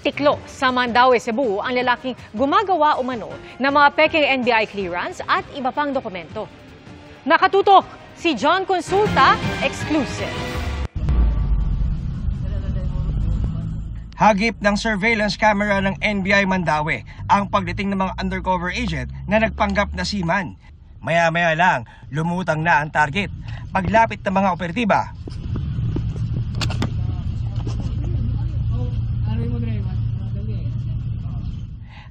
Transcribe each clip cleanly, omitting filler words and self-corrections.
Natitiklo sa Mandaue, Cebu ang lalaking gumagawa umano ng mga peking NBI clearance at iba pang dokumento. Nakatutok si John Consulta, exclusive. Hagip ng surveillance camera ng NBI Mandaue ang pagdating ng mga undercover agent na nagpanggap na seaman. Maya-maya lang, lumutang na ang target. Paglapit ng mga operatiba,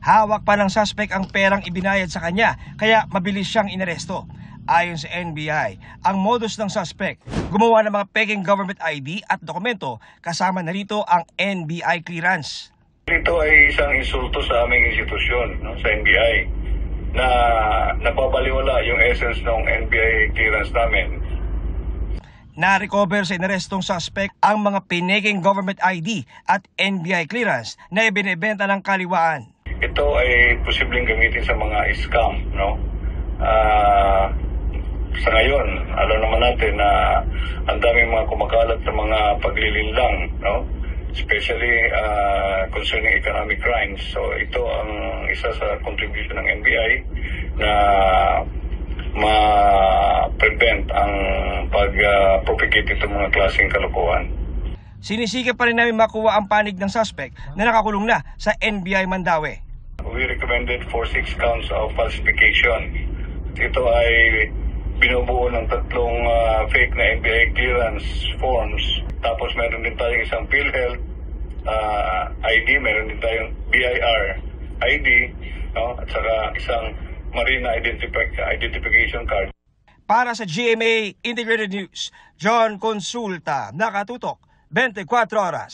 hawak pa ng suspect ang perang ibinayad sa kanya, kaya mabilis siyang inaresto. Ayon sa NBI, ang modus ng suspect, gumawa ng mga peking government ID at dokumento, kasama na rito ang NBI clearance. Ito ay isang insulto sa aming institusyon, sa NBI, na napapaliwala yung essence ng NBI clearance namin. Na-recover sa inarestong suspect ang mga peking government ID at NBI clearance na ibinebenta ng kaliwaan. Ito ay posibleng gamitin sa mga scam, sa ngayon, alam naman natin na ang daming mga kumakalat na mga paglilinlang, especially concerning economic crimes. So ito ang isa sa contribution ng NBI na ma-prevent ang pag-propagate itong mga klaseng kalokohan. Sinisikap pa rin namin makuha ang panig ng suspect na nakakulong na sa NBI Mandaue. We recommended for 6 counts of falsification. Ito ay binubuo ng 3 fake na NBI clearance forms. Tapos meron din tayong isang PhilHealth ID, meron din tayong BIR ID, at saka isang Marina Identification Card. Para sa GMA Integrated News, John Consulta, nakatutok 24 oras.